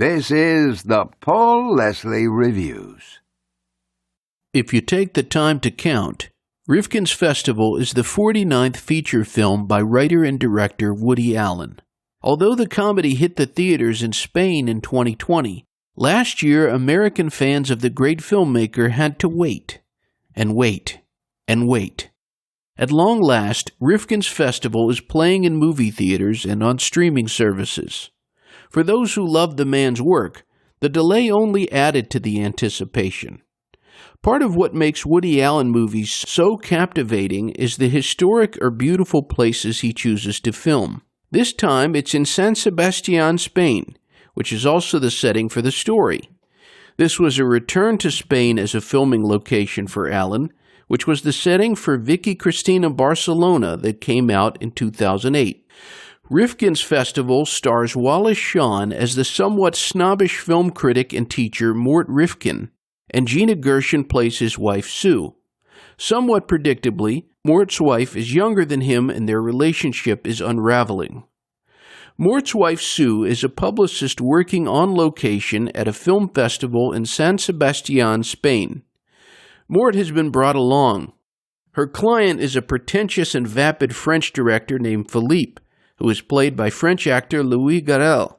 This is the Paul Leslie Reviews. If you take the time to count, Rifkin's Festival is the 49th feature film by writer and director Woody Allen. Although the comedy hit the theaters in Spain in 2020, last year American fans of the great filmmaker had to wait, and wait, and wait. At long last, Rifkin's Festival is playing in movie theaters and on streaming services. For those who love the man's work, the delay only added to the anticipation. Part of what makes Woody Allen movies so captivating is the historic or beautiful places he chooses to film. This time, it's in San Sebastian, Spain, which is also the setting for the story. This was a return to Spain as a filming location for Allen, which was the setting for Vicky Cristina Barcelona that came out in 2008. Rifkin's Festival stars Wallace Shawn as the somewhat snobbish film critic and teacher Mort Rifkin, and Gina Gershon plays his wife Sue. Somewhat predictably, Mort's wife is younger than him and their relationship is unraveling. Mort's wife Sue is a publicist working on location at a film festival in San Sebastian, Spain. Mort has been brought along. Her client is a pretentious and vapid French director named Philippe, who is played by French actor Louis Garrel.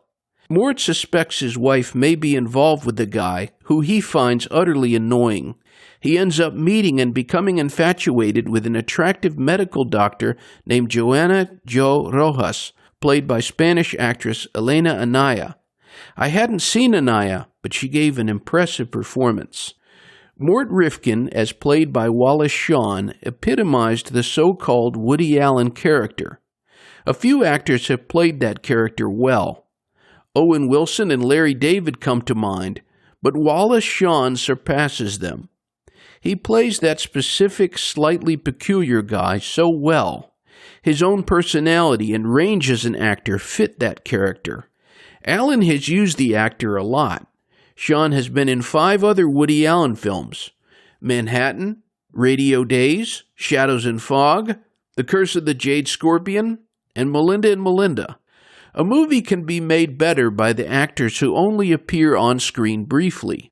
Mort suspects his wife may be involved with the guy, who he finds utterly annoying. He ends up meeting and becoming infatuated with an attractive medical doctor named Joana Jo Rojas, played by Spanish actress Elena Anaya. I hadn't seen Anaya, but she gave an impressive performance. Mort Rifkin, as played by Wallace Shawn, epitomized the so-called Woody Allen character. A few actors have played that character well. Owen Wilson and Larry David come to mind, but Wallace Shawn surpasses them. He plays that specific, slightly peculiar guy so well. His own personality and range as an actor fit that character. Allen has used the actor a lot. Shawn has been in 5 other Woody Allen films: Manhattan, Radio Days, Shadows and Fog, The Curse of the Jade Scorpion, and Melinda. A movie can be made better by the actors who only appear on screen briefly.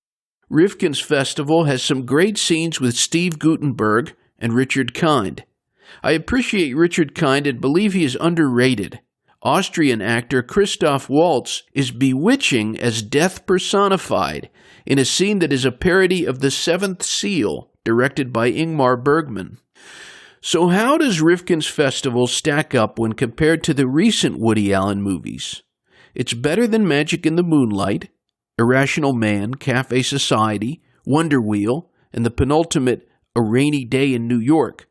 Rifkin's Festival has some great scenes with Steve Guttenberg and Richard Kind. I appreciate Richard Kind and believe he is underrated. Austrian actor Christoph Waltz is bewitching as death personified in a scene that is a parody of The Seventh Seal, directed by Ingmar Bergman. So how does Rifkin's Festival stack up when compared to the recent Woody Allen movies? It's better than Magic in the Moonlight, Irrational Man, Cafe Society, Wonder Wheel, and the penultimate A Rainy Day in New York.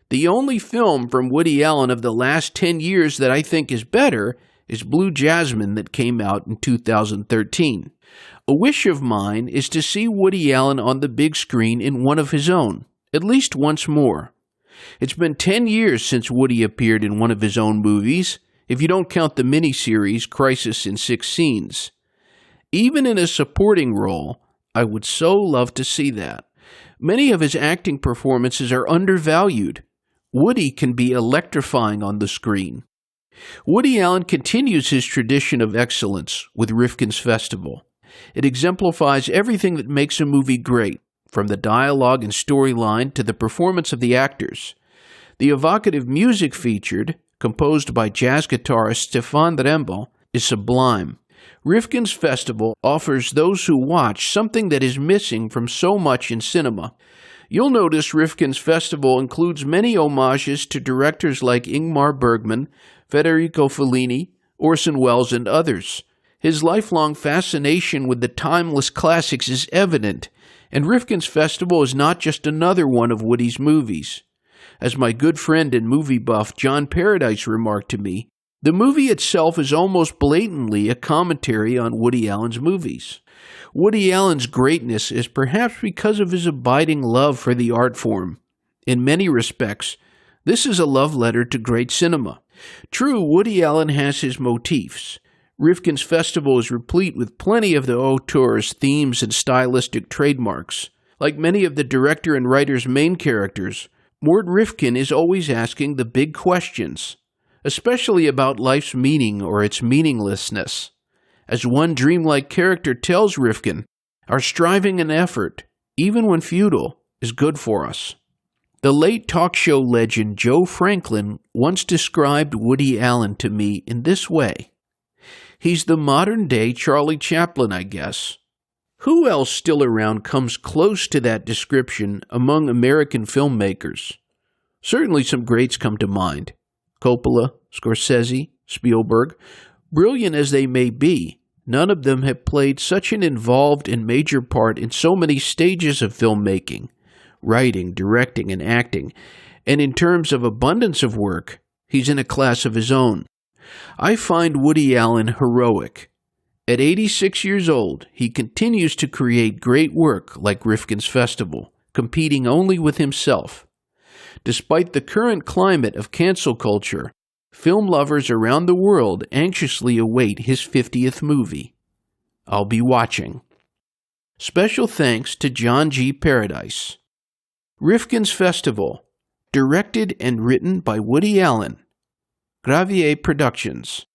The only film from Woody Allen of the last 10 years that I think is better is Blue Jasmine that came out in 2013. A wish of mine is to see Woody Allen on the big screen in one of his own, at least once more. It's been 10 years since Woody appeared in one of his own movies, if you don't count the miniseries Crisis in 6 Scenes. Even in a supporting role, I would so love to see that. Many of his acting performances are undervalued. Woody can be electrifying on the screen. Woody Allen continues his tradition of excellence with Rifkin's Festival. It exemplifies everything that makes a movie great, from the dialogue and storyline to the performance of the actors. The evocative music featured, composed by jazz guitarist Stefan Drembel, is sublime. Rifkin's Festival offers those who watch something that is missing from so much in cinema. You'll notice Rifkin's Festival includes many homages to directors like Ingmar Bergman, Federico Fellini, Orson Welles, and others. His lifelong fascination with the timeless classics is evident, and Rifkin's Festival is not just another one of Woody's movies. As my good friend and movie buff John Paradise remarked to me, the movie itself is almost blatantly a commentary on Woody Allen's movies. Woody Allen's greatness is perhaps because of his abiding love for the art form. In many respects, this is a love letter to great cinema. True, Woody Allen has his motifs. Rifkin's Festival is replete with plenty of the auteur's themes and stylistic trademarks. Like many of the director and writer's main characters, Mort Rifkin is always asking the big questions, especially about life's meaning or its meaninglessness. As one dreamlike character tells Rifkin, our striving and effort, even when futile, is good for us. The late talk show legend Joe Franklin once described Woody Allen to me in this way. He's the modern-day Charlie Chaplin, I guess. Who else still around comes close to that description among American filmmakers? Certainly some greats come to mind. Coppola, Scorsese, Spielberg. Brilliant as they may be, none of them have played such an involved and major part in so many stages of filmmaking, writing, directing, and acting, and in terms of abundance of work, he's in a class of his own. I find Woody Allen heroic. At 86 years old, he continues to create great work like Rifkin's Festival, competing only with himself. Despite the current climate of cancel culture, film lovers around the world anxiously await his 50th movie. I'll be watching. Special thanks to John G. Paradise. Rifkin's Festival, directed and written by Woody Allen. Gravier Productions.